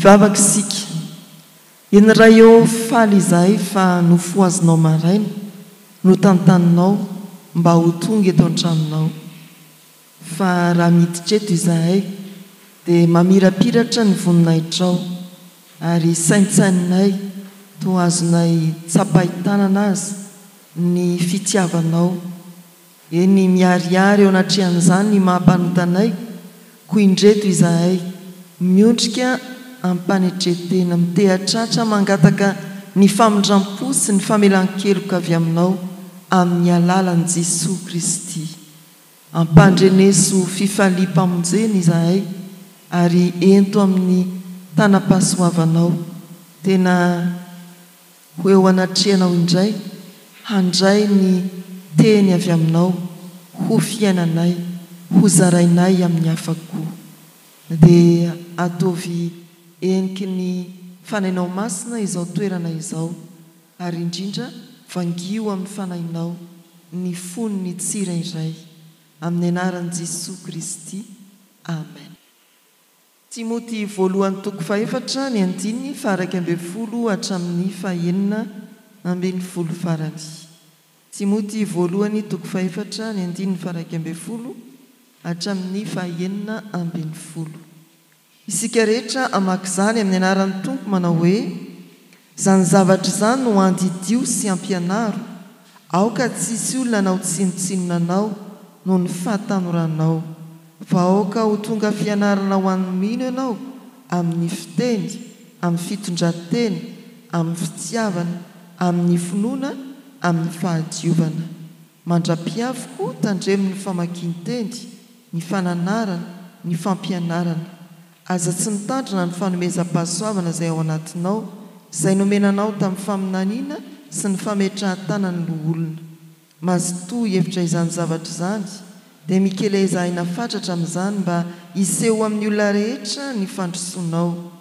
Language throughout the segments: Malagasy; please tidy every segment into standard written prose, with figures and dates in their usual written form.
ivavaka isika eny ray eo faly izahay fa nofoazinao maraina no tantaninao mba ho tonga eto an-traminao fa raha miditra eto izahay dia mamirapiratra ny voninahitrao ary saintsainay toa azonay tsapahitanana azy ny fitiavanao eny miariary eo anatrehan'izany ny mahampanontanay ko indreto izahay miondrika ampanetretena mitehatratra mangataka ny famindrampo sy ny famelan-keloka avy aminao amin'ny alalan'i Jesosy Kristy ampandreneso fifaliam-pamonjena izahay ary ento amin'ny tanam-pahasoavanao tena ho eo anatrehanao indray handray ny teny avy aminao ho fiainanay ho zarainay amin'ny hafa-ko dia ataovy eniky ny fanainao masina izao toerana izao ary indrindra vangio amin'ny fanainao ny fonony tsirairay amin'ny anaran'i Jesosy Kristy amen. Timoty voalohany toko 4 ny andiny faraka 12 hatramin'ny 4 farany. Timoty voalohany toko 4 ny andiny faraka 12 hatramin'ny 4. Isika rehetra amaky izany amin'ny anaran'ny Tompo manao hoe zany zavatra izany no andidio sy ampianaro aoka tsisy olona anao tsinotsinonanao no ny fahatanoranao fa aoka ho tonga fianarana ho an'ny mino ianao amin'ny fiteny, amin'ny fitondran-teny, amin'ny fitiavana, amin'ny finoana, amin'ny fahadiovana. Mandra-piavoko tandremo ny famakian-teny, ny fananarana, ny fampianarana. Aza tsy mitandrina ny fanomezam-pahasoavana izay ao anatinao, izay nomenanao tamin'ny faminaniana sy ny fametrahan-tanany olona. Mazotoa hevitra izany zavatra izany dia mikely izahina fatratra amin'izany mba hiseho amin'ny olona rehetra ny fandrosoanao.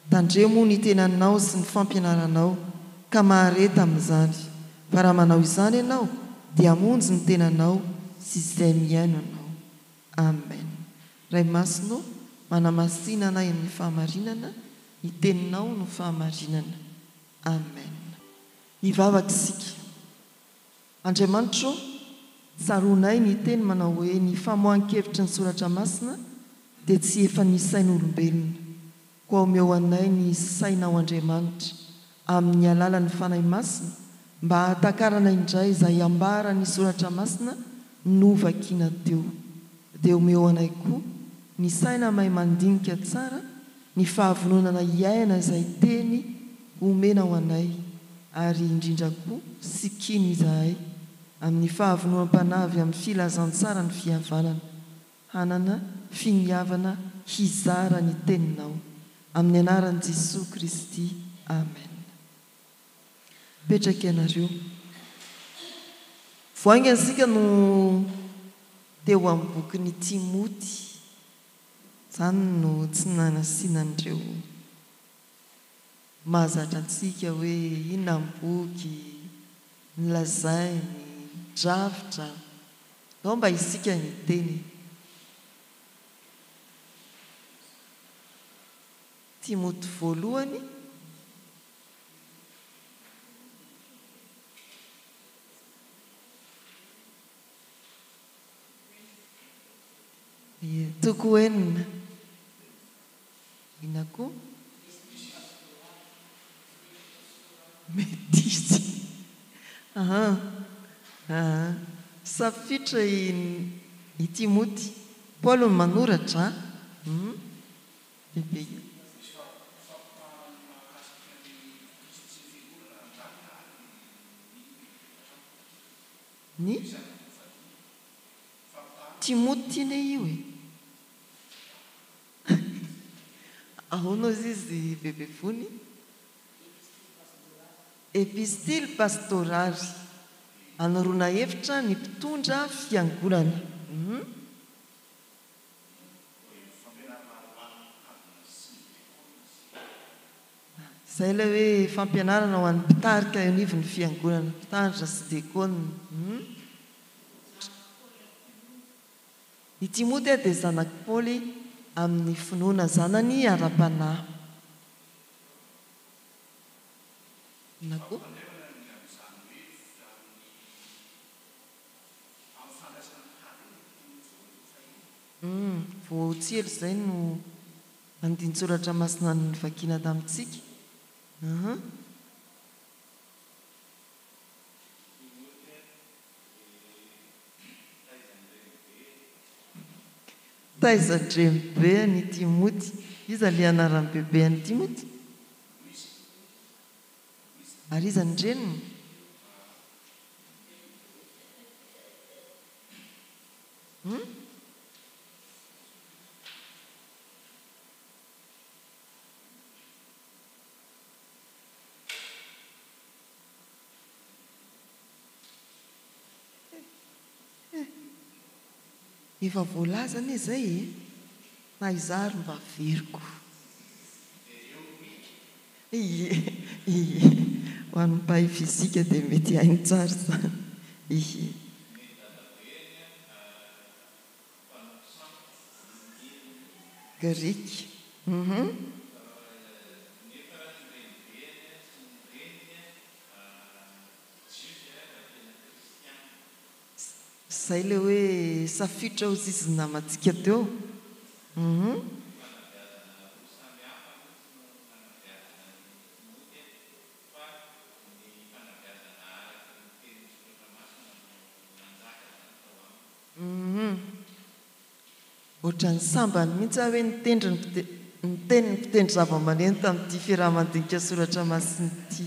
Tandremo ny tenanao sy ny fampianaranao ka mahareta amin'izany. Fa raha manao izany ianao dia hamonjy ny tenanao sy izay miainanao. Amen. Ray masino manamasina anay amin'ny fahamarinana, ny teninao no fahamarinana. Amen. Ivavaka isika. Andriamanitro, tsaronay ny teny manao hoe ny famohan-kevitra ny soratra masina dia tsy efa ny sain'olombelona, koa omeo anay ny sainao Andriamanitra amin'ny alalan'ny fanahy masina mba hahatakarana indray izay ambara ny soratra masina novakiana teo. Dia omeo anay koa ny saina mahay mandinika tsara ny fahavononana iaina izay teny omena ao anay ary indrindra koa sikiny izahay amin'ny fahavononam-panavy amin'ny filazantsara ny fihavanana, hanana finiavana hizara ny teninao amin'ny anaran'i Jesosy Kristy. Amen. Petraka ianareo. Voaingana isika no teo amin'ny bokin'ny Timoty. Izany no tsy nanasianan'ireo mahazatra antsika hoe inona ny boky nilazainy drafitra ao mba isika ny teny. Timoty voalohany toko enina inako mety izy safitra i Timoty. Paolo no manoratra bebe ny Timoty ne io e ahoana izy bebe fony epistile pastorary anoroana hevitra ny mpitondra fiangonana. Izay ilay hoe fampianarana ho an'ny mpitarika eo anivon'ny fiangonana, mpitandra sy diakona. I Timoty dia zanaky Paoly amin'ny finoana zanany ara-panahy. na koa voatsely izay no andin-tsoratra masina ny vakiana tamintsika taizandremibe ny Timoty iza le anarany bebe any Timoty ary iza ny reniny efa voalazana izay na izary mba veriko ho an'ny mpahay fizika dia mety hainy tsara zany grika zay le hoe safitra ho sisy namatsika teo ohatrany sambany mihitsy hoe niteny ny mpitendry zava-maneno tamin'ity fiarahamandinika soratra masiny ity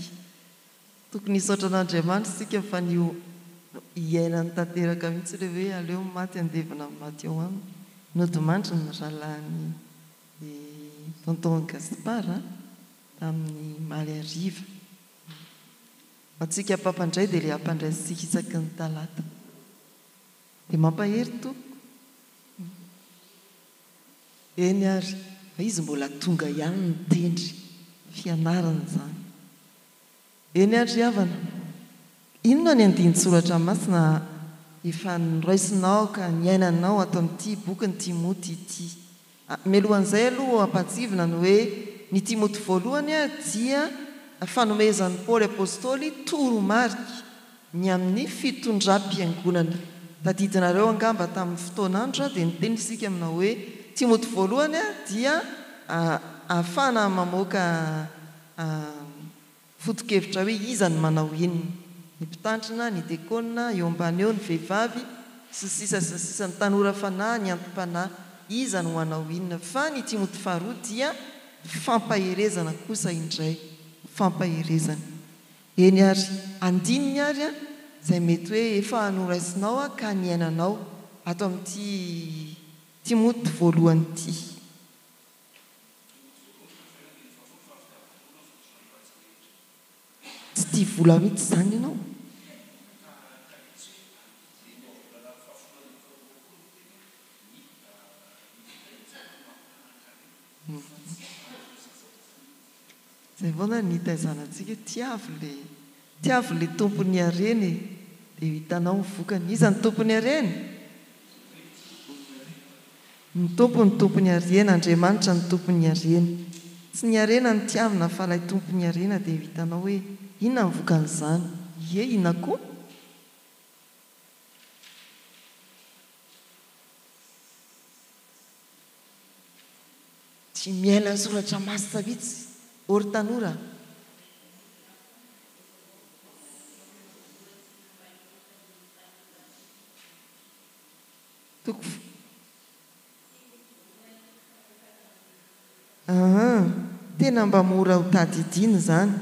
tokony hisaotra an'Andriamanitra sika fa nio iainany tanteraka mihitsy le hoe aleo maty andevina maty eo aminy nodimandry ny rahalahy tonton Gaspard tamin'ny maly ariva atsika pampandray dia le hampandray sika isaky ny talata dia mampahery toko eny ary izy mbola tonga ihany nitendry fianarana zany eny ary havana inona ny andin-tsoratra masina efa niraisinao ka niainanao ato amin'ity boky ny Timoty ity melohan'izay aloha ampatsivina ny hoe ny Timoty voalohany dia fanomezan'ny Paoly apôstôly toromarika ny amin'ny fitondram-piangonana tadidinareo angamba tamin'ny fotoanandro dia niteny isika amina hoe Timoty voalohany dia ahafana mamoaka foto-kevitra hoe iza ny manao inona ny mpitandrina ny dekona eo ambany eo ny vehivavy sy sisa ny tanora fanahy ny antom-panahy iza no manao inona fa ny Timoty faharoa dia fampaherezana kosa indray fampaherezana eny ary andininy ary izay mety hoe efa hanoraisinao ka niainanao ato amin'ity Timoty voalohany ity tsy tia vola mihitsy zany ianao zay foana ny hitaizanantsika tiavo le tompony hareny dia hitanao ny vokany iza ny tompony hareny ny tompony harena Andriamanitra ny tompony harena tsy ny harena ny tiavina fa ilay tompony harena dia hitanao hoe inona ny vokan'izany inona koa tsy miaina ny soratra masina mihitsy ory tanora tena mba mora ho tadidiny zany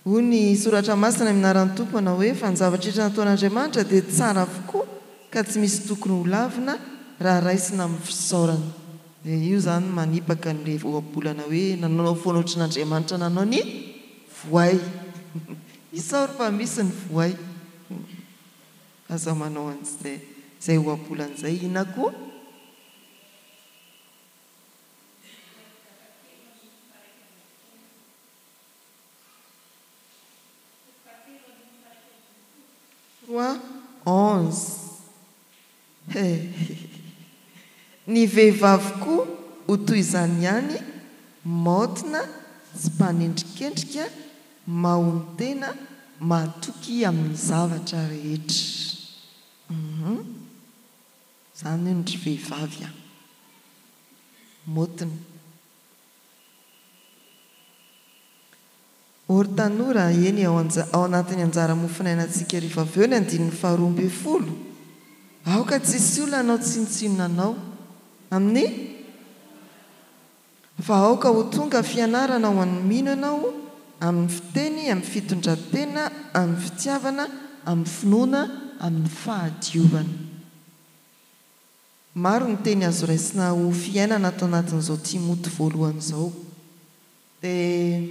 hoy ny soratra masina minaran'ny tompona hoe fa ny zavatra rehetra nataon'Andriamanitra dia tsara avokoa ka tsy misy tokony ho lavina raha raisina amin'ny fisaorana dia io zany manipaka n'le voabolana hoe nanao foana ohatran'Andriamanitra nanao ny voay isaory fa misy ny voay aza manao an'izay zay oabolan'izay ina koa ny vehivavy koa ho toy izany ihany maotina tsy mpanendrikendrika mahony tena mahatoky amin'ny zavatra rehetra. Zany hoe ndry vehivavy motiny. Ory tanora eny ao anatin'ny anjara mofinainantsika rehefa avy eo ny 12. Aoka tsisy olona anao tsinotsinona anao amin'ny fa aoka ho tonga fianarana ho an'ny mino ianao amin'ny fiteny, amin'ny fitondran-tena, amin'ny fitiavana, amin'ny finoana, amin'ny fahadiovana. Maro ny teny azo raisina ho fiainana ato anatin'izao Timoty voalohany izao. Dia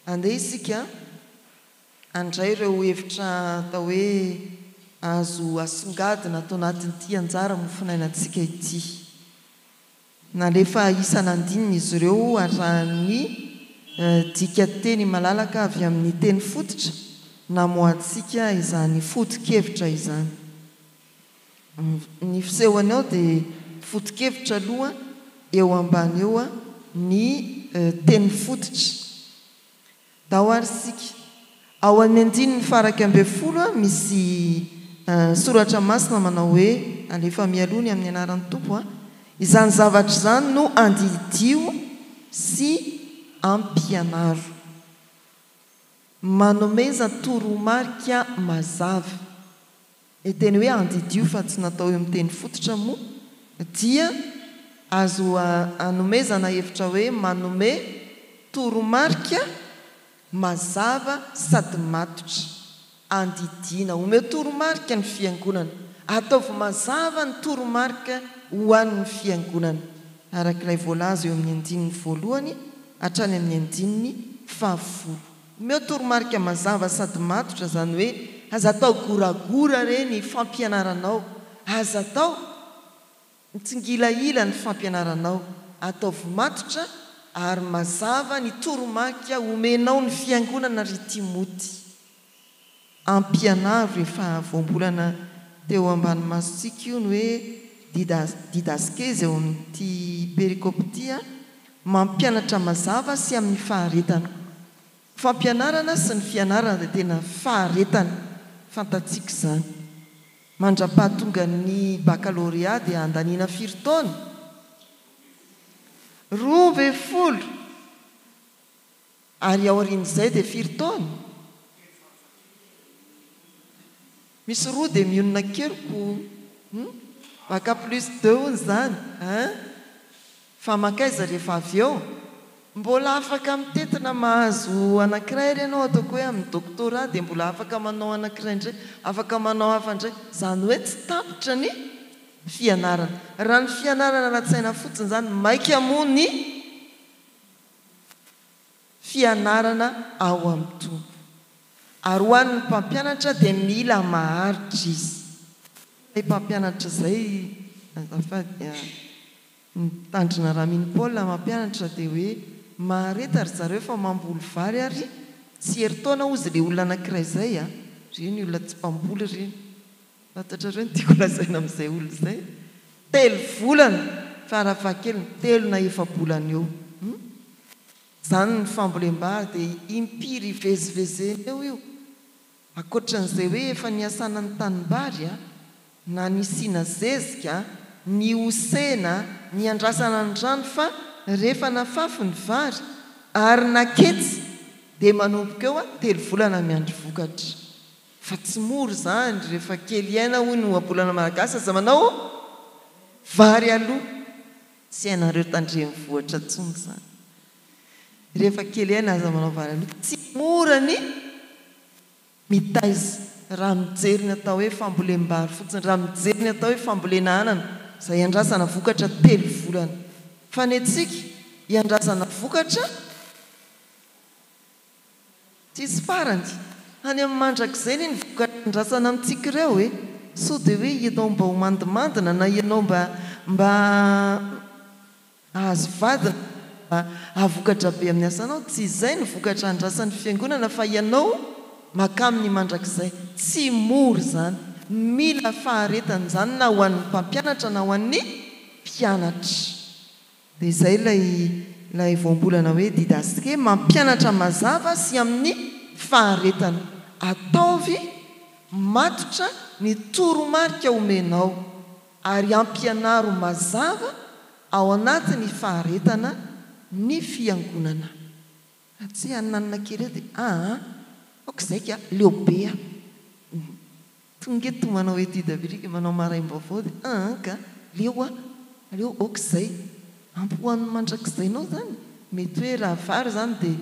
andeha isika andray ireo hevitra atao hoe azo asongadina ato anatin'ity anjara mofinainantsika ity. Nalefa isanandinina izy ireo arahan'ny dika teny malalaka avy amin'ny teny fototra namoatsika izany foto-kevitra izany. Ny fisehony ao dia foto-kevitra aloha eo ambany eo ny teny fototra. Dahoarisika ao amin'ny 10:40 misy soratra masina manao hoe alefa mialony amin'ny anaran'ny Tompo izany zavatra izany no andidio sy ampianaro, manomeza toromarika mazava. Teny hoe andidio fa tsy natao eo amin'ny teny fototra moa dia azo anomezana hevitra hoe manome toromarika mazava sady matotra. Andidiana omeo toromarika ny fiangonana, ataovy mazava ny toromarika ho an'ny fiangonana, arak'ilay voalaza eo amin'ny 1 hatrany amin'ny 10. Omeo toromarika mazava sady matotra zany hoe aza atao goragora reny fampianaranao, aza atao mitsingilaila ny fampianaranao, ataovy matotra ary mazava ny toromarika omenao ny fiangonana ry Timoty. Ampianaro rehefa voambolana teo ambany masontsika io ny hoe didaskeza eo amin'ity perikopty mampianatra mazava sy amin'ny faharetana. Fampianarana sy ny fianarana dia tena faharetana, fantatsika izany. Mandra-pahatonga ny baccalauréat dia andaniana 4 taona, 12 ary aorian'izay dia 4 taona. Misy 2 dia mionona keliko baka plus 2 hono zany fa makaiza rehefa avy eo mbola afaka mitetina mahazo anankiray ry ianao, ataoko hoe amin'ny doctorat dia mbola afaka manao anankiray indray, afaka manao hafa indray. Zany hoe tsy tapitra ny fianarana. Raha ny fianarana latsaina fotsiny zany maika moa ny fianarana ao amin'ny Tompo. Ary ho an'ny mpampianatra dia mila maharitra izy. Ilay mpampianatra izay mitandrina Raminy Paul mampianatra dia hoe mahareta ry zareo fa mamboly vary ary tsy heritaona ozy ilay olona anankiray izay reny olona tsy mpamboly reny. Fantatrareo ny tiako lazaina amin'izay olona izay 3 volana farafahakeliny 3 na 4 volana eo. Zany ny fambolem-bary dia impiry vezivezeny eo io. Ankoatran'izay hoe efa niasana ny tanimbary na ny sina zezika, ny osena, ny andrasana ny rano, fa rehefa nafafy ny vary ary naketsy dia manomboka eo 3 volana miandry vokatra. Fa tsy mora zany rehefa kely aina hoy no abolana malagasy aza manao vary aloha, tsy hainareo tandreny vohatra tsony zany. Rehefa kely aina aza manao vary aloha, tsy mora ny mitaiza. Raha mijeriny atao hoe fambolem-bary fotsiny, raha mijeriny atao hoe fambolena anana, izay andrasana vokatra 3 volana. Fa ny antsika iandrasana vokatra tsisy farany. Any amin'ny mandrakizay ny vokatra andrasana amintsika ireo so dia hoe ianao mba ho mandimandina na ianao mba ahazo vadina ahavokatra be amin'ny asanao, tsy izay ny vokatra andrasan'ny fiangonana fa ianao makamin'ny mandrakizay. Tsy mora zany, mila faharetana zany na ho an'ny mpampianatra na ho an'ny mpianatra. Dia izay ilay ilay voambolana hoe didasike mampianatra mazava sy amin'ny faharetana ataovy matotra ny toromarika omenao ary ampianaro mazava ao anatin'ny faharetana ny fiangonana tsy ananana kely dia okizay leobea tonga eto manao étude biblique manao maraim-baovao dia ka leo okizay ampohan'ny mandrakizainao zany mety hoe raha vary zany dia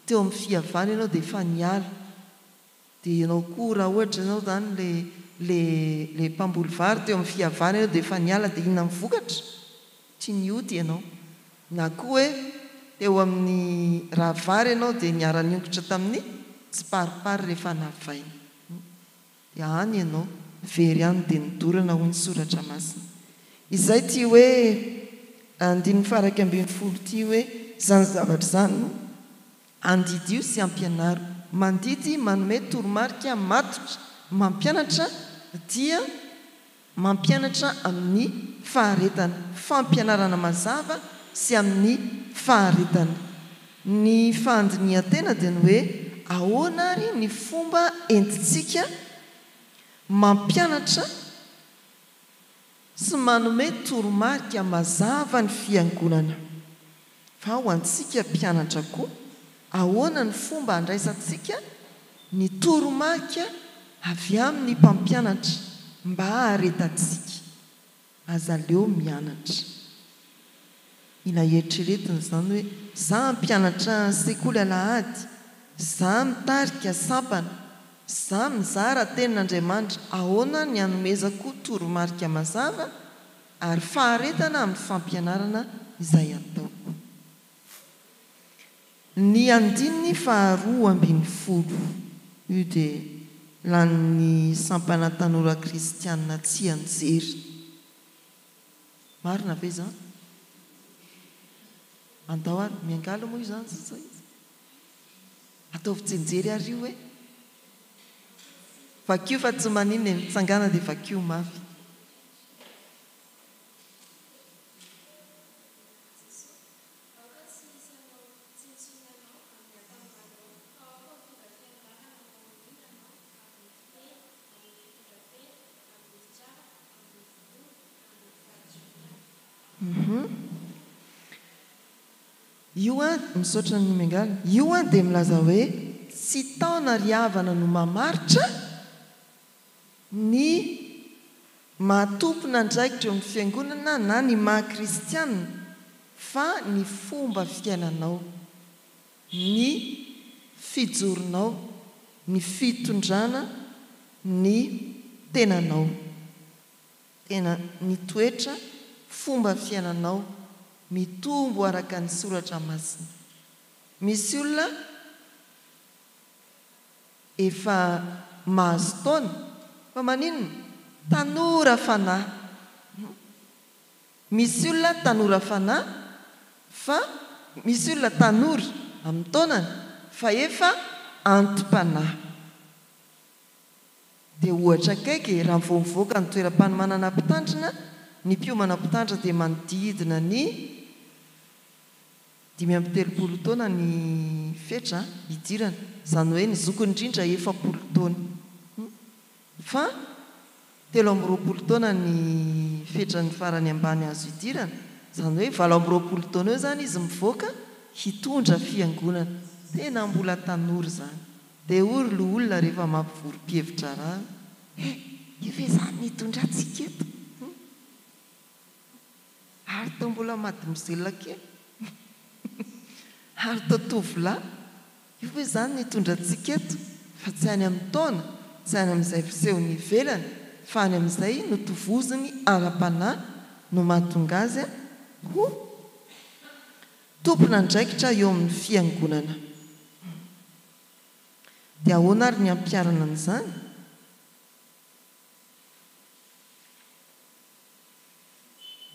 teo amin'ny fihavana ianao dia efa niala dia ianao koa raha ohatra ianao zany le mpamboly vary teo amin'ny fihavana ianao dia efa niala dia inona mivokatra tsy nioty ianao na koa hoe teo amin'ny raha vary ianao dia niara-niongotra tamin'ny tsy paripary rehefa navaina dia any ianao very any dia nidorana ho ny soratra masina izay ty hoe andiny faraka ambin'ny folo ty hoe zany zavatra zany no andidio sy ampianaro mandidy manome toromarika matotra mampianatra dia mampianatra amin'ny faharetana fampianarana mazava sy amin'ny faharetana ny fandinian-tena dia ny hoe ahoana ary ny fomba entitsika mampianatra sy manome toromarika mazava ny fiangonana fa ho antsika mpianatra koa ahoana ny fomba handraisantsika ny toromarika avy amin'ny mpampianatra mba haharetatsika aza leo mianatra ila eritreretiny zany hoe za mpianatra sekoly alahady za mitarika sampana za mizara tenin'Andriamanitra ahoana ny hanomezako toromarika mazava ary faharetana amin'ny fampianarana izay ataoko ny andininy faharoa ambin'ny folo io dia lan'ny sampana tanora kristianina tsy anjery marina ve zany andao ary miangala moa io zany zay ataovy tsy anjery ary io hoe vakio fa tsy maninona mitsangana dia vakio mafy io misaotra ny miangala io dia milaza hoe tsy taona riavana no mamaritra ny mahatompona ndraikitra eo amin'ny fiangonana na ny mahakristianina fa ny fomba fiainanao ny fijoronao ny fitondrana ny tenanao tena ny toetra fomba fiainanao mitombo araka ny soratra masina misy olona efa mahazo taona fa maninona tanora fanahy misy olona tanora fanahy fa misy olona tanora amin'ny taonany fa efa antom-panahy dia ohatra kaiky raha mivoamivoaka ny toeram-panomanana mpitandrina ny mpiomana mpitandrina dia manodidina ny 5 taona ny fetra idirana zany hoe ny zokony indrindra 70 taona fa 20 taona ny fetra ny farany ambany azo idirana zany hoe 20 taona eo zany izy mivoaka hitondra fiangonana tena mbola tanora zany dia ory lo olona rehefa mampivoro-pihevitra raha ive zany nitondra atsika eto ary tao mbola madimozelona kely ary tao tovolahy io hoe zany nitondra atsika eto fa tsy any amin'ny taona tsy any amin'izay fisehony ivelany fa any amin'izay notovoziny ara-panahy no mahatonga azy ho tompona ndraikitra eo amin'ny fiangonana dia ahoana ary ny ampiarana an'izany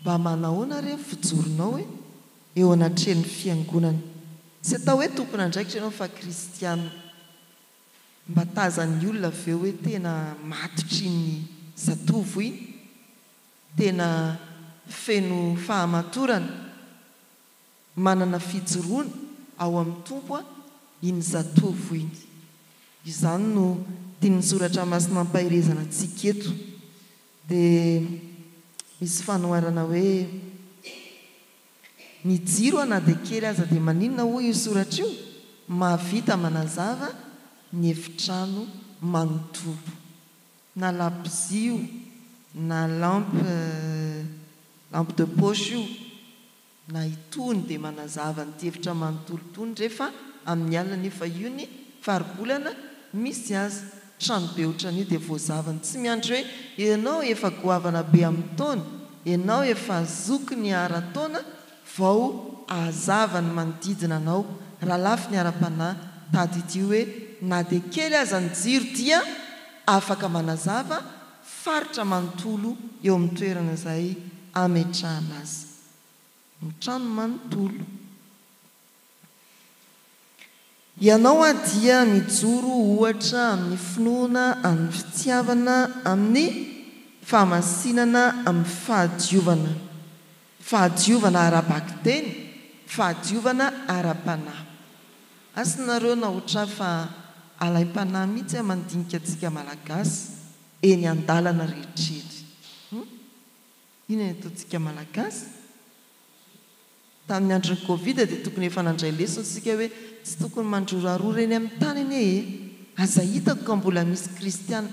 mba manahoana re fijoronao hoe eo anatrehan'ny fiangonana tsy atao hoe tompona ndraikitra ianao fa kristianina mba tazan'ny olona aveo hoe tena matotry ny zatovo iny tena feno fahamatorana manana fijoroana ao amin'ny tompo a iny zatovo iny. Izany no tiany soratra masina ampahirezana antsika eto. Dia misy fanoharana hoe ny jiro na dia kely aza dia maninona hoy io soratra io? Mahavita manazava ny efitrano manontolo. Na lapozio na lampe de poche io na itony dia manazava ny efitra manontolo tony rehefa amin'ny alina. Nefa io ny faribolana misy azy trano be ohatran'io dia voazavany. Tsy miandry hoe ianao efa goavana be amin'ny taona, ianao efa zoky ny ara-taona vao ahazava ny manodidina anao. Raha lafy ny ara-panahy tady ity hoe na dia kely aza ny jiro dia afaka manazava faritra manontolo eo amin'ny toerana izay ametrahana azy. Ny trano manontolo. Ianao dia mijoro ohatra amin'ny finoana, amin'ny fitiavana, amin'ny fahamasinana, amin'ny fahadiovana. Fahadiovana ara-baky teny, fahadiovana ara-panahy. Asinareo na ohatra fa alaim-panahy mihitsy mandinika antsika malagasy eny an-dalana rehetrrehetra. Ino ataontsika malagasy? Tamin'ny andron'ny Covid dia tokony efa nandray lesona isika hoe tsy tokony mandroraroa reny amin'ny tany eny e. Aza hitako ka mbola misy kristiana.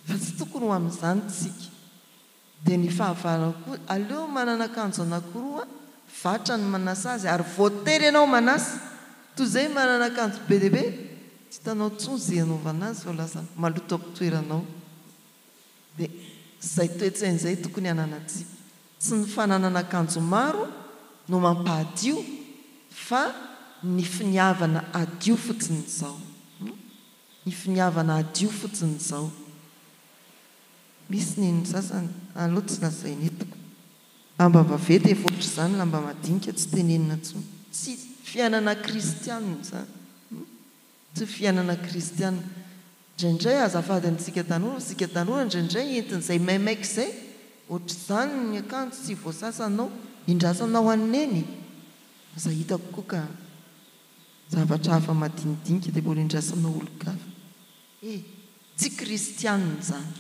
Fa tsy tokony ho amin'izany tsika. Dia ny fahavarana koa, aleo manana akanjo anankiroa, vatra ny manasa azy ary voatery ianao manasa. Toy izay manana akanjo be dia be, tsy hitanao intsony izay hanaovana azy fa lasa maloto am-pitoeranao. Dia izay toe-tsaina izay tokony hananantsika. Tsy ny fananana akanjo maro no mampahadio, fa ny finiavana adio fotsiny izao. Ny finiavana adio fotsiny izao. Misy ny sasany aloha tsy lazaina etiko. Lamba vaventy efa ohatr'izany, lamba madinika tsy tenenina intsony. Tsy fiainana kristianina izany. Tsy fiainana kristianina. Indraindray azafady antsika tanora indraindray entin'izay maimaika izay, ohatr'izany ny akanjo tsy voasasanao, indrasanao aneny. Aza hitako koa ka zavatra hafa madinidinika dia mbola indrasanao olon-kafa. Tsy kristianina izany.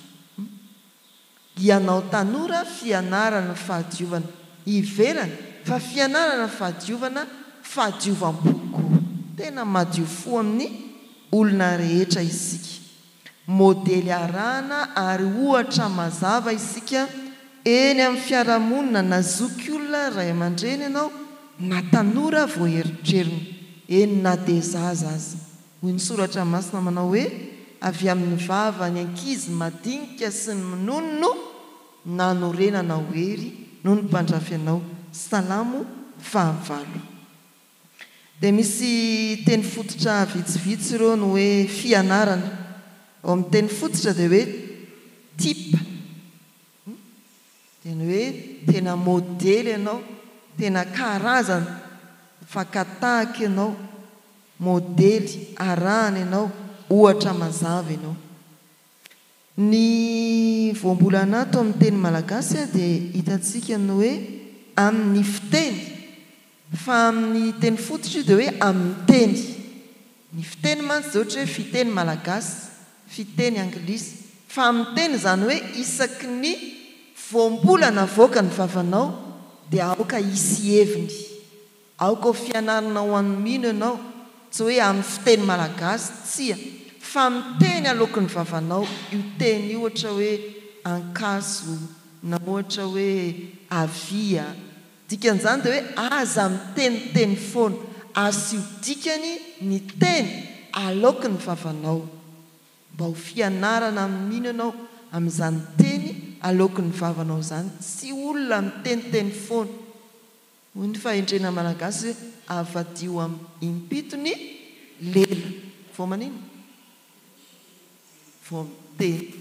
Ianao tanora fianarana fahadiovana iverana, fa fianarana fahadiovana fahadiovam-poko. Tena madio fo amin'ny olona rehetra isika. Modely arahana ary ohatra mazava isika eny amin'ny fiarahamonina, na zoky olona ray aman-dreny ianao, na tanora vao eritrerina, eny na dia zaza aza. Hoy ny soratra masina manao hoe avy amin'ny vava ny ankizy madinika sy ny minono nanorenana hery no ny mpandrafy anao. Salamo 19. Dia misy teny fototra vitsivitsy ireo no hoe fianarana. Ao amin'ny teny fototra dia hoe tipa. Dia ny hoe tena modely ianao, tena karazana, fakatahaka ianao, modely arahana ianao, ohatra mazava ianao. Ny voambolana ato amin'ny teny malagasy dia hitantsika ny hoe amin'ny fiteny, fa amin'ny teny fototra io dia hoe amin'ny teny. Ny fiteny mantsy dia ohatra hoe fiteny malagasy, fiteny anglisy, fa amin'ny teny izany hoe isaky ny voambolana avoaka ny vavanao dia aoka hisy heviny, aoka ho fianarana ho an'ny mino ianao. Tsy hoe amin'ny fiteny malagasy, tsia, fa miteny aloka ny vavanao. Io teny io ohatra hoe ankaso na ohatra hoe avia, dikan'izany dia hoe aza miteniteny foana, asio dikany ny teny aloka ny vavanao, mba ho fianarana amin'ny mino ianao amin'izany teny aloka ny vavanao izany. Tsy olona miteniteny foana. Hoy ny fahendrena malagasy hoe avadio amin'ny impito ny lela vao manino vao miteny.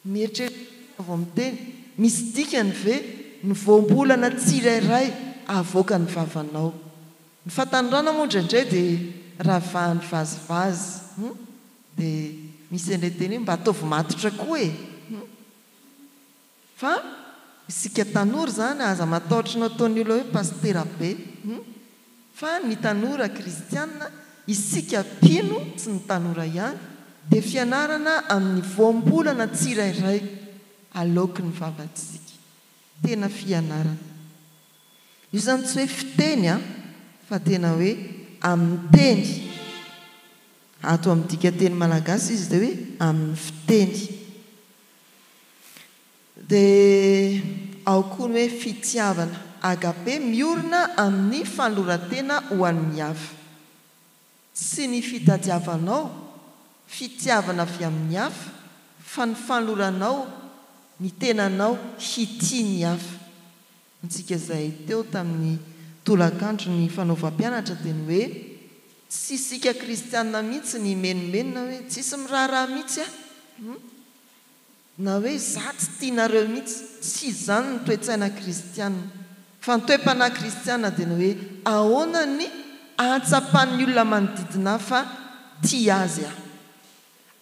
Mieritreritra vao miteny, misy dikany ve ny voambolana tsirairay avoaka ny vavanao. Ny fatanyrana moa indraindray dia ravahan'ny vazivazy, dia misy an'ilay teny hoe mba ataovy matotra koa e. Fa isika tanora zany aza matahotrana ataony olona hoe pastera be fa ny tanora kristianina isika pino tsy ny tanora ihany dia fianarana amin'ny voambolana tsirairay aloky ny vavatsika tena fianarana io zany tsy hoe fiteny fa tena hoe amin'ny teny ato amin'ny dika teny malagasy izy dia hoe amin'ny fiteny dia ao koa ny hoe fitiavana agape miorina amin'ny fanoratena ho an'ny hafa sy ny fitadiavanao fitiavana avy amin'ny hafa fa ny fanoranao ny tenanao hiti ny hafa antsika izay teo tamin'ny tolakandro ny fanaovam-pianatra dia ny hoe tsy isika kristianina mihitsy ny menomenona hoe tsisy miraharaha mihitsy na hoe za tsy tianareo mihitsy tsy izany ny toe-tsaina kristianina fa ny toe-panahy kristianina dia ny hoe ahoana ny ahatsapan'ny olona manodidina fa tia azy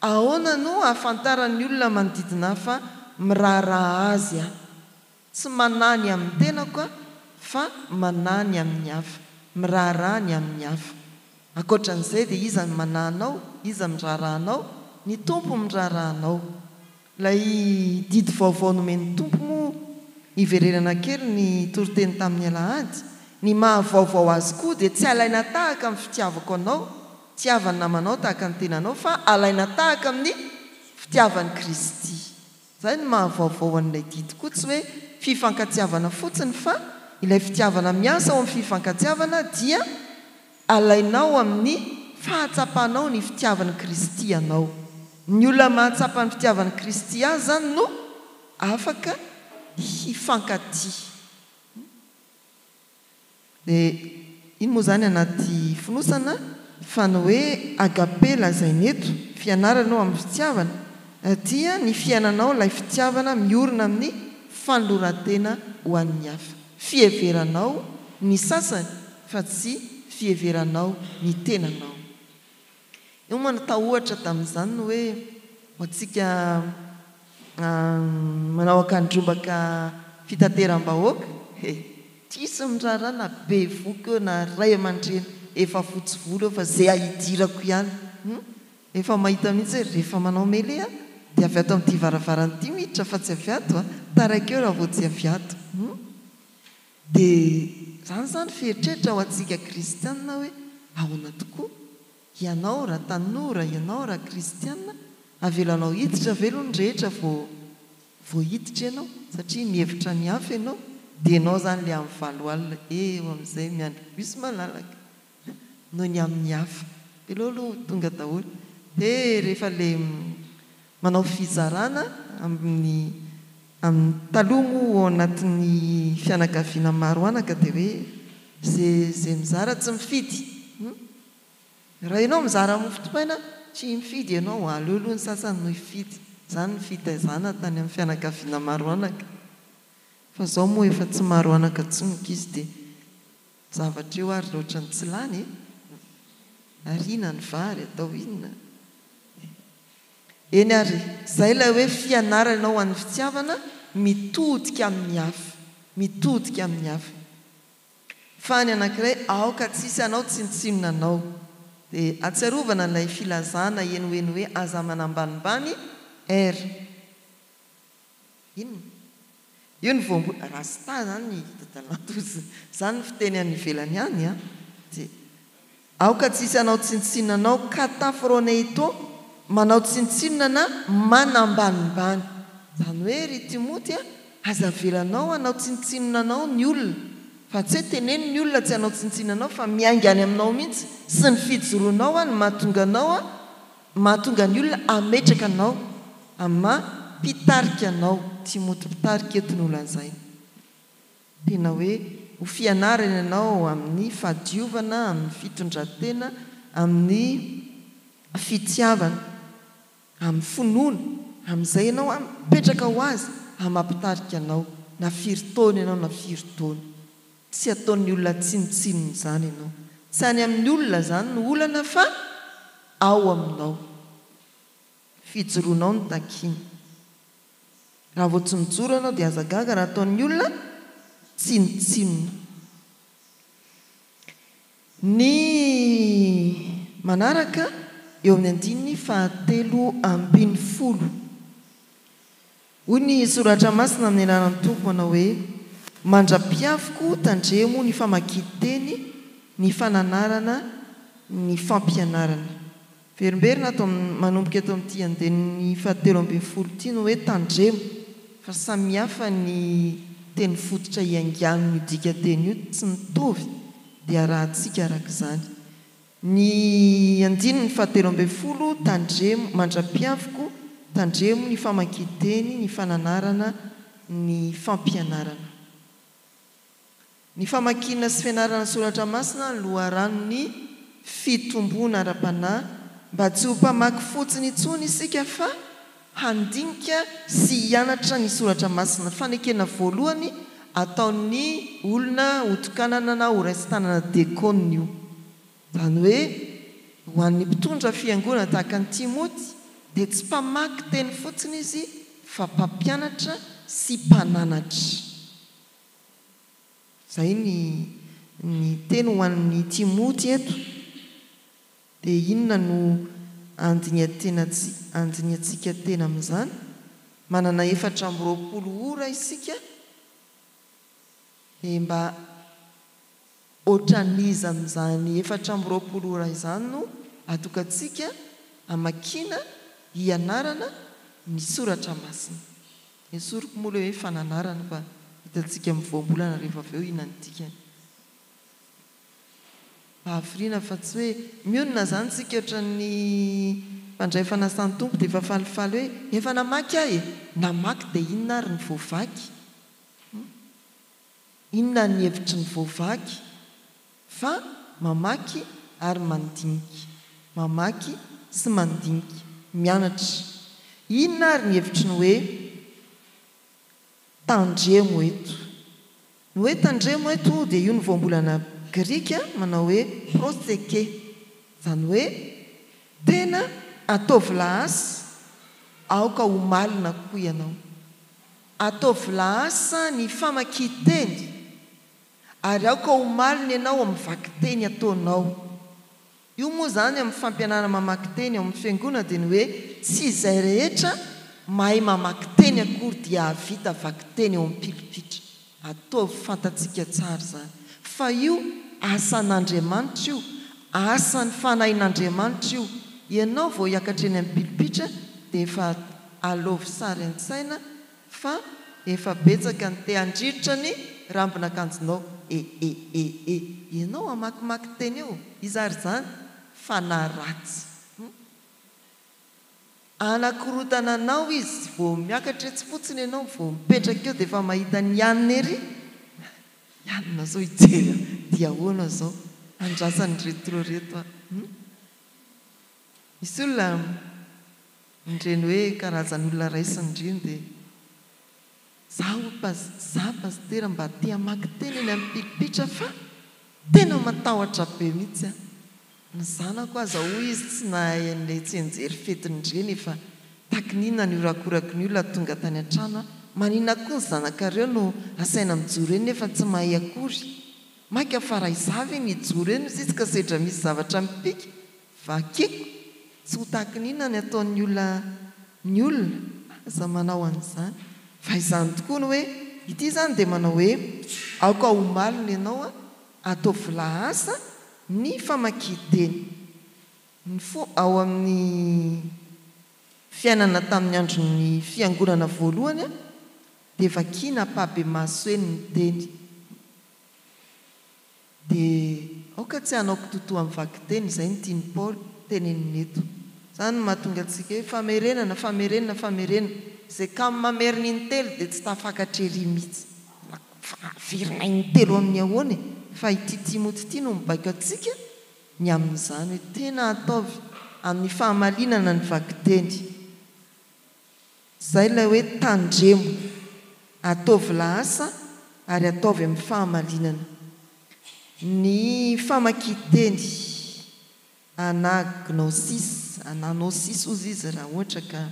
ahoana no ahafantaran'ny olona manodidina fa miraharaha azy tsy manany amin'ny tenako fa manany amin'ny hafa miraharaha ny amin'ny hafa ankoatran'izay dia iza ny mananao iza miraharahanao ny tompo miraharahanao lay didy vaovao nomeny tompo moa ivererana kely ny toroteny tamin'ny alahady ny mahavaovao azy koa dia tsy alaina tahaka amin'ny fitiavako anao tiavany namanao tahaka ny tenanao fa alaina tahaka amin'ny fitiavan'i Kristy zay ny mahavaovao an'ilay didy koa tsy hoe fifankatiavana fotsiny fa ilay fitiavana miasa ao amin'ny fifankatiavana dia alainao amin'ny fahatsapanao ny fitiavan'i Kristy anao ny olona mahatsapa ny fitiavan'i Kristy azy zany no afaka hifankaty dia iny moa zany anaty finosana fa ny hoe agape lazainy eto fianaranao amin'ny fitiavana dia ny fiainanao ilay fitiavana miorina amin'ny fanoratena ho an'ny hafa fieveranao ny sasany fa tsy fieveranao ny tenanao io manata ohatra tamin'izany no hoe ho antsika manao akandrombaka fitateram-bahoaka tsisy mirarana be voky eo na ray aman-dreny efa fotsy volo eo fa zay ahidirako ihany efa mahita mihitsy hoe rehefa manao mele dia avy ato amin'ity varavarany miditra fa tsy avy ato taraiky eo raha vao tsy avy ato dia zany zany feritreritra ho antsika kristianina hoe ahoana tokoa ianao raha tanora ianao raha kristianina avelanao hiditra velo ny rehetra vao hiditra ianao satria mihevitra ny hafa ianao dia ianao zany le amin'ny valo alina eo amin'izay miandry bus malalaka noho ny amin'ny hafa belolo tonga daholo dia rehefa le manao fizarana amin'ny taloha moa ao anatin'ny fianakaviana maro anaka dia hoe zay mizara tsy mifidy raha ianao mizara mofo-topaina tsy mifidy ianao aleoloha ny sasany no hifidy zany ny fitaizana tany amin'ny fianakaviana maro anaka fa zao moa efa tsy maro anaka tsonoko izy dia zavatra eo ary loatra ny tsy lany arina ny vary atao inona eny ary zay ilay hoe fianaranao an'ny fitiavana mitodika amin'ny hafa mitodika amin'ny hafa fa ny anankiray aoka tsisy anao tsinotsinona anao dia atsiarovana ilay filazana enoeno hoe aza manambanimbany r inona io ny voambo rasta zany dadalatozy zany ny fiteny any ivelany any dia aoka tsisy anao tsinotsinona anao katafroneto manao tsinotsinona na manambanimbany zany hoe ry Timoty aza velanao anao tsinotsinona anao ny olona fa tsy hoe teneny ny olona tsy anao tsinotsinona anao fa miainga any aminao mihitsy sy ny fijoroanao ny mahatonga ny olona ametraka anao pitarika anao Timoty pitarika eto ny olan'izay tena hoe ho fianarana ianao amin'ny fadiovana amin'ny fitondratena amin'ny fitiavana amin'ny finoana amin'izay ianao mipetraka ho azy hamampitarika anao na firy-taona ianao na firy-taona tsy ataon'ny olona tsinotsinona zany ianao tsy any amin'ny olona zany no olana fa ao aminao fijoroanao ny takiny raha vao tsy mijoro anao dia azagaga raha ataon'ny olona tsinotsinona. Ny manaraka eo amin'ny andininy 720. Hoy ny soratra masina amin'ny anaran'ny Tompo manao hoe mandra-piavoko tandremo ny famakidy-teny, ny fananarana, ny fampianarana. Verimberina atao manomboka eto amin'ity andeny 720 ity no hoe tandremo, fa samihafa ny teny fototra iangan'ny dika teny io tsy mitovy dia rahantsika arak'izany. Ny andininy 720 tandremo, mandra-piavoko tandremo ny famakidy-teny, ny fananarana, ny fampianarana. Ny famakina sy fianarana soratra masina loharanony fitomboana ara-panahy, mba tsy ho mpamaky fotsiny intsony isika fa handinika sy hianatra ny soratra masina. Fanekena voalohany ataon'ny olona hotokanana na horaisin-tanana diakonina io. Zany hoe ho an'ny mpitondra fiangonana tahaka ny Timoty dia tsy mpamaky teny fotsiny izy fa mpampianatra sy mpananatra. Zay ny teny ho an'ny Timoty eto. Dia inona no andiniantsika tena amin'izany? Manana 420 ora isika dia mba ohatran'iza amin'izany 420 ora izany no atokantsika hamakina, hianarana ny soratra masina. Esoriko moa hoe fananarana fa hitantsika mivoambolana rehefa avy eo inany dikany. Hafiriana fa tsy hoe mionona zany tsika ohatran'ny mpandray fanasan'ny Tompo dia efa falifaly hoe efa namaky ahy namaky dia inona ary ny voavaky? Inona ny hevitry ny voavaky? Fa mamaky ary mandinika, mamaky sy mandinika, mianatra. Inona ary ny hevitry ny hoe tandremo eto? Ny hoe tandremo eto dia io ny voambolana Grika manao hoe proseke. Zany hoe tena ataovy lahasa aoka ho malina koa ianao. Ataovy lahasa ny famakidy-teny ary aoka ho malina ianao amin'ny vaky-teny ataonao. Io moa zany amin'ny fampianarana mamaky teny amin'ny fiangonana dia ny hoe tsy izay rehetra mahay mamaky teny akory dia havita vaky-teny eo amin'ny-pilipitra. Ataovy fantatsika tsara zany fa io asan'Andriamanitra io, asan'ny fanahin'Andriamanitra io. Ianao vao hiakatra eny amin'ny pilipitra dia efa alaovy sary an-tsaina fa efa betsaka ny te handritrotra ny rambon'akanjonao. Ianao amakimaky teny eo, izary zany fanaratsy. Anakorotana anao izy vao miakatra etsy fotsiny ianao vao mipetraka eo dia efa mahita ny anina ery. Ianina zao hijery dia ahoana zao andrasany retroreto a. Misy olona nireny hoe karazan'olona raisiny ndriny dia za pastera mba tia maky teny eny amin'ny pilipitra fa tena matahotra be mihitsy a. Ny zanako aza hoy izy tsy nahay an'ilay tsenjery fetindreny efa takinina ny orakoraky ny olona tonga tany an-trano a. Manina koa ny zanakareo no asaina mijoro eny nefa tsy mahay akory. Maika fa raha izavy ny joro eny izy ka sedra misy zavatra mipika vakiko tsy ho takinina ny ataon'ny olona aza manao an'izany. Fa izany tokoa ny hoe ity zany dia manao hoe aoka ho malina ianao a, ataovy lahasa ny famakidy-teny. Ao amin'ny fiainana tamin'ny andron'ny fiangonana voalohany a dia vakiana pabe maso eny ny teny. Dia aoka tsy hanaoko totoa amin'ny vaky-teny, izay ny tiany Paoly teneniny eto. Zany mahatonga antsika hoe famerenana. Izay kamo mamerina intelo dia tsy tafakatra ery mihitsy. Virina intelo amin'ny ahoana fa ity Timoty ity no mibaiko antsika ny amin'izany hoe tena ataovy amin'ny fahamalinana ny vaky-teny. Zay ilay hoe tandremo, ataovy lahasa ary ataovy amin'ny fahamalinana. Ny famakidy-teny anagnosis ozy izy raha ohatra ka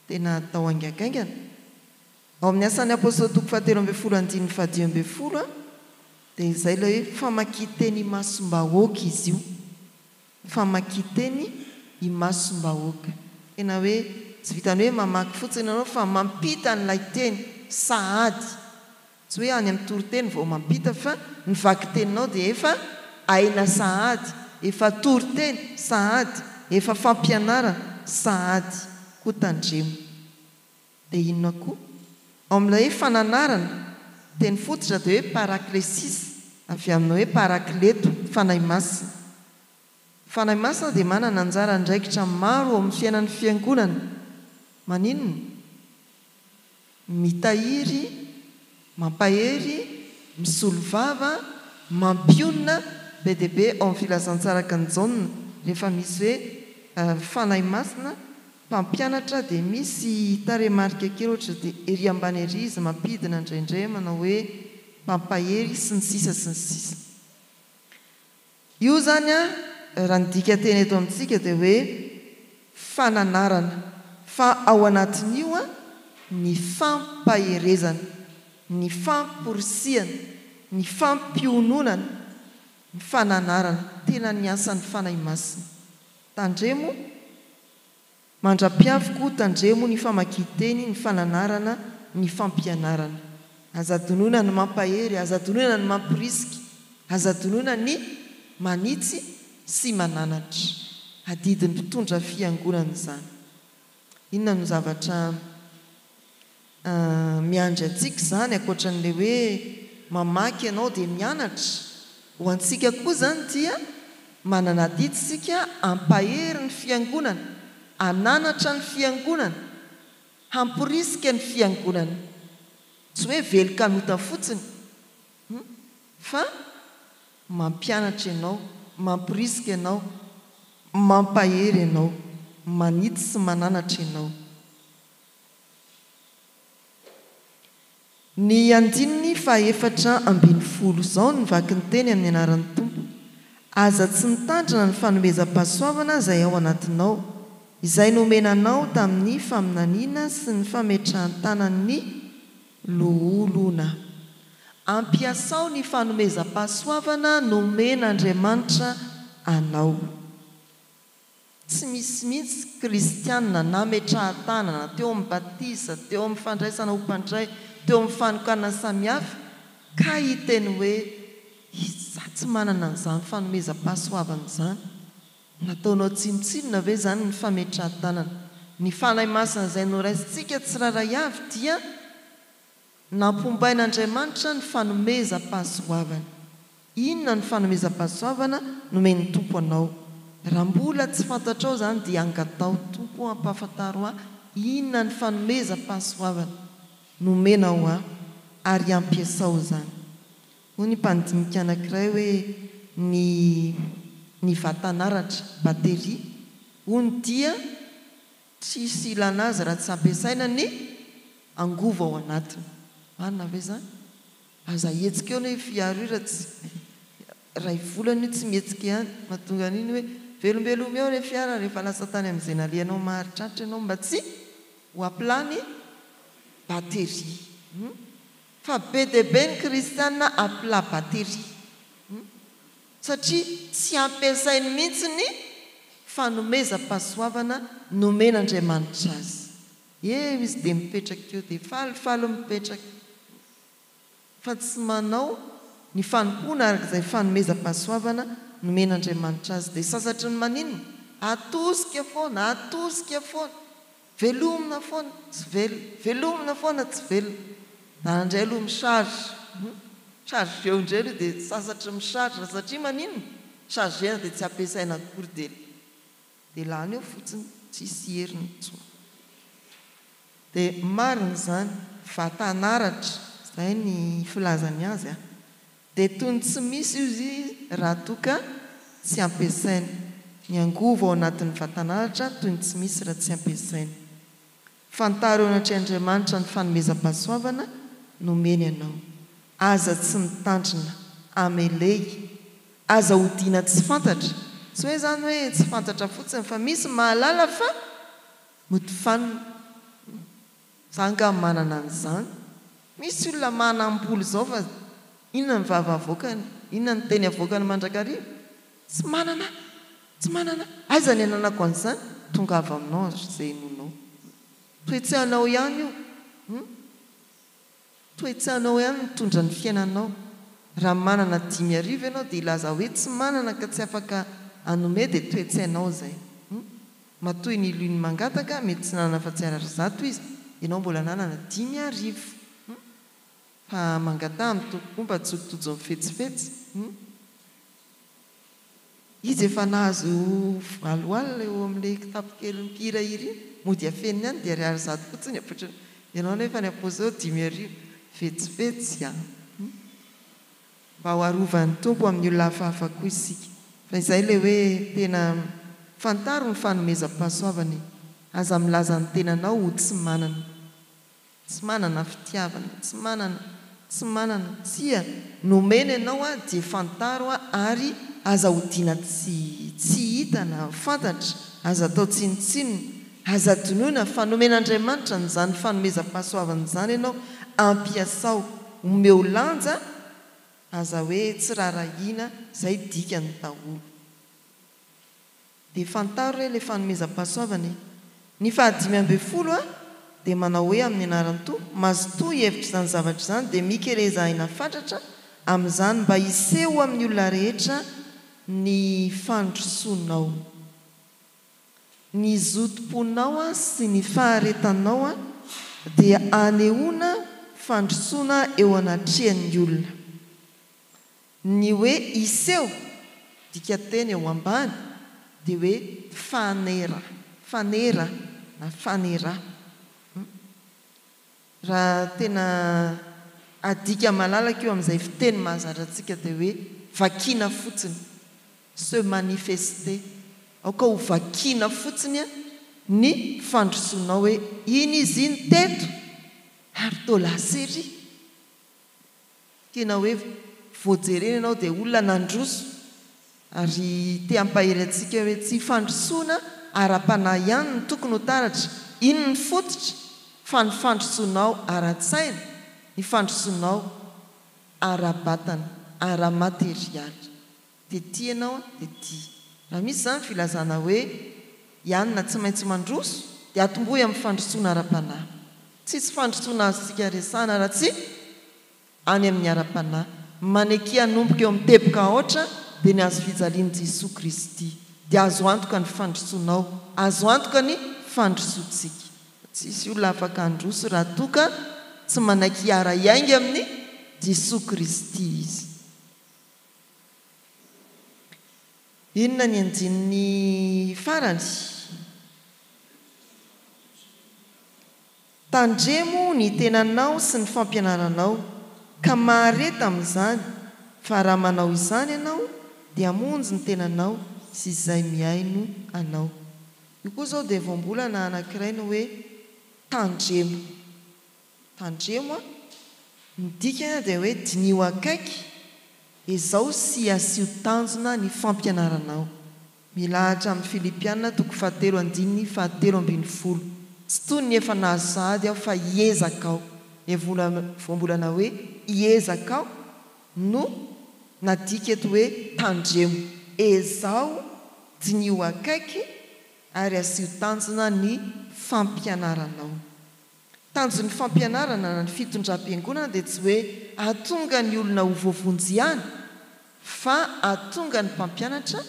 tena atao haingankaingana ao amin'ny asan'ny apôstôly toko fahatelo amby folo andiny fahadio amby folo dia izay ilay hoe famakiteny imasom-bahoaka izy io, famakiteny imasom-bahoaka. Tena hoe tsy vitany hoe mamaky fotsiny ianao fa mampita n'ilay teny sahady, tsy hoe any amin'ny toriteny vao mampita fa ny vakiteninao dia efa aina sahady, efa toriteny sahady, efa fampianarana sahady koa tandremo. Dia inona koa ao amin'ilay hoe fananarana teny fototra dia hoe paraklesis, avy aminao hoe parakleto, fanahy masina. Fanahy masina dia manana anjara andraikitra maro amin'ny fiainan'ny fiangonana. Maninona? Mitahiry, mampahery, misolo vava, mampionina be dia be ao amin'ny filazantsaraka ny jaona. Rehefa misy hoe fanahy masina mpampianatra dia misy taremarika kely ohatra dia ery ambany ery izy mampidina indraindray manao hoe mpampahery sy ny sisa sy ny sisa. Io zany raha ny dika teny eto amintsika dia hoe fananarana, fa ao anatin'io ny fampaherezana, ny famporisiana, ny fampiononana, ny fananarana. Tena ny asan'ny fanahy masina. Tandremo mandra-piavoko, tandremo ny famakiteny, ny fananarana, ny fampianarana. Aza-donona ny mampahery, aza-donona ny mampirisika, aza-donona ny manitsy sy mananatra. Adidin'ny mpitondra fiangonana izany. Inona no zavatra miandry antsika izany ankoatran'ilay hoe mamaky ianao dia mianatra. Ho antsika koa izany dia manana didy isika hampahery ny fiangonana, hananatra ny fiangonana, hampirisika ny fiangonana. Tsy hoe velon-kanota fotsiny fa mampianatra ianao, mampirisika ianao, mampahery ianao, manitsy sy mananatra ianao. Ny andininy fahaefatra ambin'ny folo izao ny vaky ny teny amin'ny anaran'ny Tompo. Aza tsy mitandrina ny fanomezam-pahasoavana izay ao anatinao, izay nomenanao tamin'ny faminaniana sy ny fametrahan-tanan'ny loholona. Ampiasao ny fanomezam-pahasoavana nomen'Andriamanitra anao. Tsy misy mihitsy kristianina na metrahan-tanana teo amin'ny batisa, teo amin'ny fandraisana ho mpandray, teo amin'ny fanokana samihafa ka hiteny hoe izaho tsy manana an'izany fanomezam-pahasoavana izany. Nataonao tsinotsinona ve izany ny fametrahan-tanana? Ny fanahy masina izay noraisintsika tsiraray avy dia nampombain'Andriamanitra ny fanomezam-pahasoavana. Inona ny fanomezam-pahasoavana nomen'ny Tompo anao? Raha mbola tsy fantatrao izany dia angatao, Tompo ampahafantaro ahy inona ny fanomezam-pahasoavana nomenao ahy ary ampiasao izany. Hoy ny mpandinika anankiray hoe ny vatanaratra, bateria, hoy dia tsisy ilana azy raha tsy ampiasaina ny angovo ao anatiny. Marina ve izany? Aza hetsika eo ny fiara io raha volana io tsy mihetsika ihany, mahatonga an'iny hoe velombeloma eo ilay fiara rehefa lasa tany amin'izay nalianao maharitraritra ianao mba tsy ho aplany bateria. Fa be dia be ny kristianina apla bateria satria tsy ampiasainy mihitsy ny fanomezam-pahasoavana nomen'Andriamanitra azy. Izy dia mipetraka eo dia falifaly mipetraka fa tsy manao ny fanompona arak'izay fanomezam-pahasoavana nomen'Andriamanitra azy. Dia sasatry ny maninona? Atosika foana, atosika foana, velomina foana tsy velona, velomina foana tsy velona. Na indray aloha misarge, charge eo indray aloha dia sasatry misarge satria maninona? Chargeur dia tsy ampiasaina akory dia lany eo fotsiny, tsisy heriny intsony. Dia marina izany, vatanaratra, izay ny filazany azy. Dia toy ny tsy misy izy raha toka tsy ampiasaina. Ny angovo ao anatin'ny vatanaratra toy ny tsy misy raha tsy ampiasaina. Fantaro anatr'i Andriamanitra ny fanomezam-pahasoavana nomeny ianao. Aza tsy mitandrina, amelay, aza hodiana tsy fantatra. Tsy hoe izany hoe tsy fantatra fotsiny fa misy mahalala fa mody fanina. zanga manana an'izany misy olona manam-boly zao fa inona ny vava avoakany inona ny teny avoakany mandrakariva tsy manana aiza ny ananako an'izany tonga avy aminao zay nonao toetsanao ihany io toetsanao ihany mitondra ny fiainanao raha manana 5,000 ianao dia ilaza hoe tsy manana ka tsy afaka anome dia toetsainao zay matoy ny iloiny mangataka mety tsy nanana fa-tsy ara-zato izy ianao mbola nanana 5,000 fa mangata mitokomba tsotojo mifetsifetsy izy efa nahazo aloalina eo amin'ilay kitapokely mpihirahira mody afeniny any dia ariary zato fotsiny apotrany ianao nefa ny ampozao 5,000 fetsifetsy mba ho arovan'ny tompo amin'ny olona hafahafa koa isika fa izay le hoe tena fantaro ny fanomezam-pahasoavany aza milaza ny tenanao ho tsy manana fitiavana tsy manana tsia nomena ianao dia fantaro ary aza hodiana tsy hita na fantatra aza atao tsinitsininy aza tonoina fanomen'Andriamanitra n'izany fanomezam-pahasoavana izany ianao ampiasao omeo lanja aza hoe tsy rarahina zay dika ny daholo dia fantaro hoe le fanomezam-pahasoavany ny 520 dia manao hoe amin'ny anaran'ny to mazotoa hevitra izany zavatra izany dia mikerezahina fatratra amin'izany mba hiseho amin'ny olona rehetra ny fandrosonao ny zotom-ponao sy ny faharetanao dia anehoana fandrosoana eo anatrehan'ny olona ny hoe iseho dika teny eo ambany dia hoe fanera raha tena adika malalaka eo amin'izay fiteny mahazatra antsika dia hoe vakiana fotsiny se manifester aoka ho vakiana fotsiny ny fandrosoanao hoe iny izy iny teto ary tolaseri tena hoe voajerena ianao dia olona nandroso ary te ampahery antsika hoe tsy fandrosoana ara-panahy ihany ny tokony ho taratra iny ny fototra fa ny fandrosoanao ara-tsaina ny fandrosoanao ara-batana ara-materialy dia tia ianao dia tia raha misy izany filazana hoe ianina tsy maintsy mandroso dia atombohy amin'ny fandrosoana ara-panahy tsisy fandrosoana azontsika resahana raha tsy any amin'ny ara-panahy maneky hanomboka eo amin'ny teboka oatra dia ny azo fijalian'i Jesosy Kristy dia azo antoka ny fandrosoanao azo antoka ny fandrosoantsika tsisy olona afaka handroso raha toka tsy manaiky hiara iainga amin'ny Jesosy Kristy izy inona ny andinin'ny farany tandremo ny tenanao sy ny fampianaranao ka mahareta amin'izany fa raha manao izany ianao dia hamonjy ny tenanao sy izay miaino anao io koa zao dia voambolana anankiray no hoe tandremo ny dikana dia hoe dinio akaiky izao sy asio tanjona ny fampianaranao milahatra amin'ny Filipianina 4:7-10 tsy toy ny efa nahazo sahady aho fa hiezaka ao voambolana hoe hiezaka ao no nadika eto hoe tandremo ezao dinio akaiky ary asio tanjona ny fampianaranao tanjon'ny fampianarana na ny fitondram-piangonana dia tsy hoe atonga ny olona ho voavonjy ihany fa atonga ny mpampianatra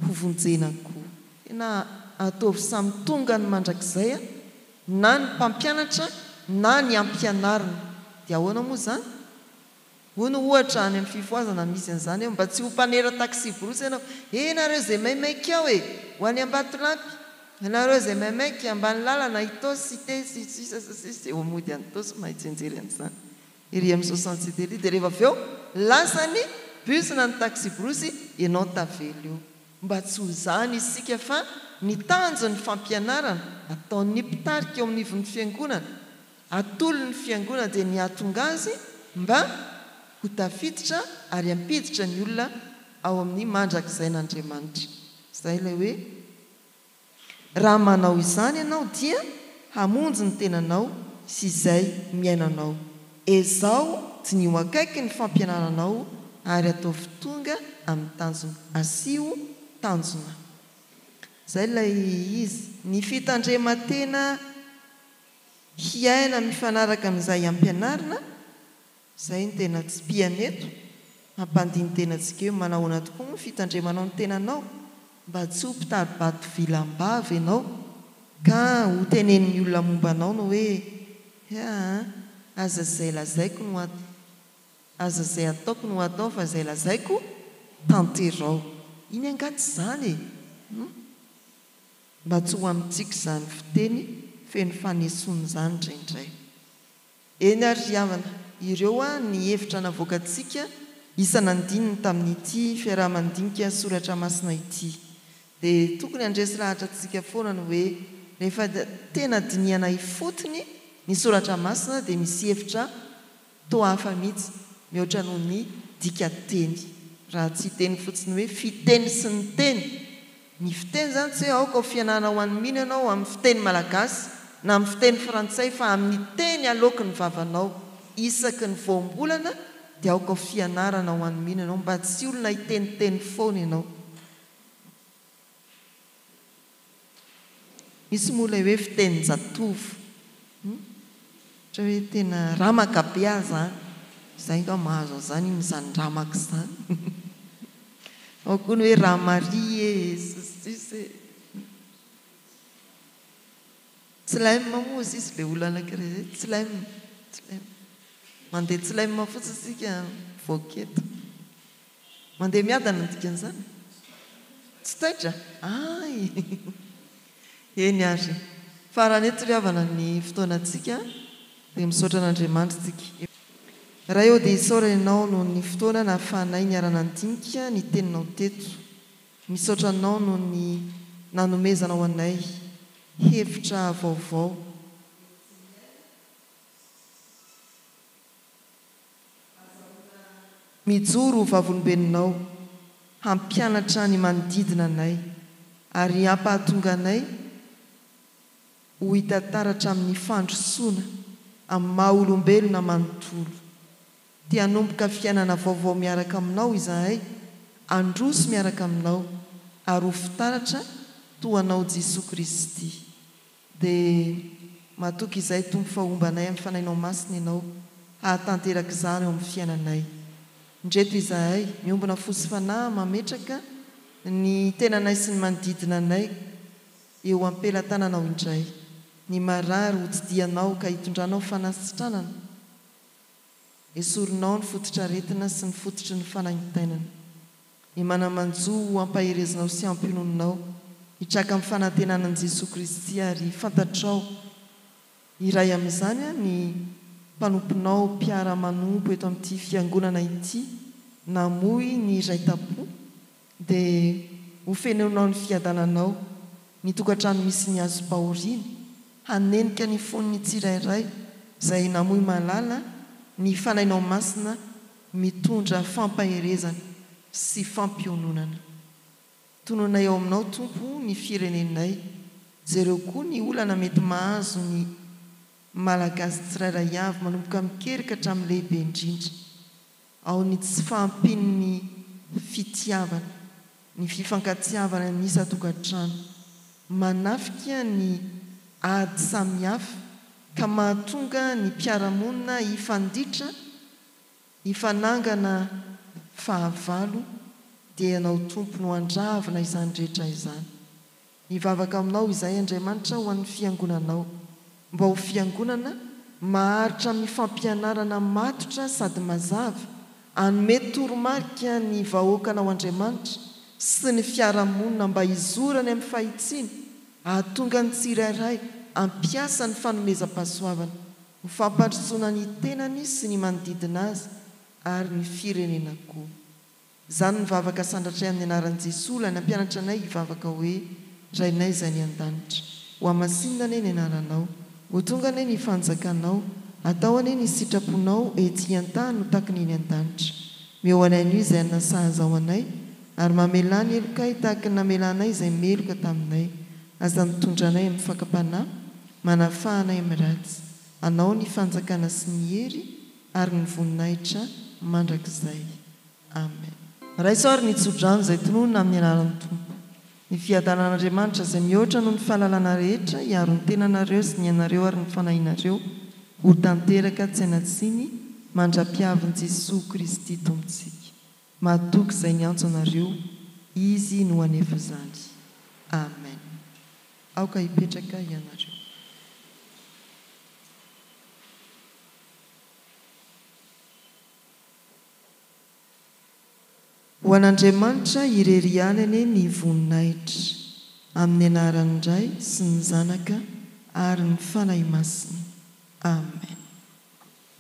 ho vonjena koa tena ataovy samy tonga ny mandrakizay na ny mpampianatra na ny ampianarina dia ahoana moa zany hono ohatra any amin'ny fifoazana misy an'izany eo mba tsy ho mpanera taksi borosy ianao nareo zay maimaiky ao ho any Ambatolampy ianareo zay maimaiky ambany lalana itosy sisy eo mody anytosy mahitsenjery an'izany iry amin'ny 67 dia rehefa avy eo lasany bus na ny taksi borosy ianao tavely eo mba tsy ho zany isika fa ny tanjon'ny fampianarana ataon'ny mpitarika eo amin'ny ivon'ny fiangonana atolo ny fiangonana dia ny atonga azy mba ho tafiditra ary ampiditra ny olona ao amin'ny mandrakizain'Andriamanitra izay ilay hoe raha manao izany ianao dia hamonjy ny tenanao sy izay miainanao. Ezao tsy nio akaiky ny fampianananao ary ataovy tonga amin'ny tanjona. Asio tanjona. Zay ilay izy. Ny fitandreman-tena hiaina mifanaraka amin'izay ampianarina, izay ny tena tsy pianeto, hampandiny tenantsika eo manahoana tokoa ny fitandremanao ny tenanao, mba tsy ho mpitaribato vilam-bava ianao ka ho tenen'ny olona mombanao no hoe aza zay lazaiko no aza zay ataoko no atao fa zay lazaiko tanterao. Iny angaty zany e. Mba tsy ho amintsika izany fiteny feno fanesony izany indraindray. Eny ary havana ireo ny hevitra navoakantsika isanandininy tamin'ity fiarahamandinika soratra masina ity. Dia tokony handresy lahatra antsika foana no hoe rehefa tena dinianay fotony ny soratra masina dia misy hevitra toa hafa mihitsy mihoatra noho ny dika teny. Raha tsy teny fotsiny hoe fiteny sy ny teny. Ny fiteny zany tsy hoe aoka ho fianarana ho an'ny mino ianao amin'ny fiteny malagasy na amin'ny fiteny frantsay fa amin'ny teny aloky ny vavanao isaky ny voambolana dia aoka ho fianarana ho an'ny mino ianao mba tsy olona hiteniteny foana ianao. Misy moa ilay hoe fiteny jatovo. Ohatra hoe tena ramaka be ahy zany. Izay nga mahazo an'izany mizany ramaka izany. Ao koa ny hoe ramarie tsy laima moa izy ilay olona anankiray tsy laima. Mandeha tsy laima fotsiny sika voaketo. Mandeha miadana ny dikan'izany. Tsy taitra? Ay! Eny ary. Farany eto ry havana ny fotoanantsika dia misaotra an'Andriamanitra tsika. Raha eo dia isaora ianao noho ny fotoana nahafahanay niarana andinika ny teninao teto. Misaotra anao noho ny nanomezanao anay hevitra vaovao. Mijoro ho vavolombelonao, hampianatra ny manodidina anay ary hampahatonga anay ho hitantaratra amin'ny fandrosoana amin'ny maha olombelona manontolo. Tia hanomboka fiainana vaovao miaraka aminao izahay, androso miaraka aminao ary ho fitaratra toa anao Jesosy Kristy. Dia matoky izay tompo fahombanay amin'ny fanainao masina ianao hahatanteraka izany eo amin'ny fiainanay. Ndreto izahay miombona fosy fanahy mametraka ny tenanay sy ny manodidina anay eo ampelatananao indray. Ny marary ho tsidianao ka hitondranao fanasitranana. Esorinao ny fototra aretina sy ny fototry ny fanaintainana. Ny manamanjo ho ampaherezinao sy ampinoninao hitraka amin'ny fanantenanan'i Jesosy Kristy ary fantatrao iray amin'izany ny mpanomponao mpiara-manompo eto amin'ity fiangonana ity namoy ny raitapo dia ho fenenao ny fiadananao ny tokantrano misy ny azo pahoriana hanenika ny foniny tsirairay izay namoy malala ny fanainao masina mitondra fampaherezana sy fampiononana. Tononay ao aminao tompo ny firenenay, zareo koa ny olana mety mahazo ny malagasy tsirairay avy manomboka mikerika hatramin'ny lehibe indrindra. Ao ny tsy fahampian'ny fitiavana, ny fifankatsiavana ny isa-tokantrano, manafika ny ady samihafa ka mahatonga ny mpiaramonina hifanditra, hifanangana fahavalo dia ianao tompo no andravina izany rehetra izany. Hivavaka aminao izay Andriamanitra ho an'ny fiangonanao, mba ho fiangonana maharitra amin'ny fampianarana matotra sady mazava, hanome toromarika ny vahoakanao Andriamanitra sy ny fiarahamonina mba hizorany amin'ny fahitsiana, ahatonga ny tsirairay ampiasa ny fanomezam-pahasoavana, ho fampandrosoana ny tenany sy ny manodidina azy ary ny firenena koa. Izany ny vavaka sandratray amin'ny anaran'i Jesosy ilay nampianatra anay hivavaka hoe rainay izay ny an-danitra. Ho hamasinina anie ny anaranao, ho tonga anie ny fanjakanao, atao anie ny sitraponao ety an-tany no taky ny an-danitra. Meo anay anio izay nasahaza ao anay ary mamela ny elokay tahaky ny namelanay izay meloka taminay. Aza mitondra anay amin'ny fakapanahy, manafahanay amin'ny ratsy. anao ny fanjakana sy ny hery ary ny voninahitra mandrakizay. Amen. Raisoary ny tsodrano izay tononona amin'ny anaran'ny tompo. Ny fiadanan'Andriamanitra izay mihoatra noho ny fahalalana rehetra hiaro ny tenanareo sy ny anareo ary ny fanahinareo ho tanteraka tsy anatsiny mandra-piavin'i Jesosy Kristy tompontsika. Mahatoky izay ny antso anareo, izy no hanefa izany. Amen. Aoka hipetraka ianareo. Ho an'Andriamanitra irery anany ny voninahitra, amin'ny anaran'ny Ray sy ny Zanaka ary ny fanahy masina. Amen.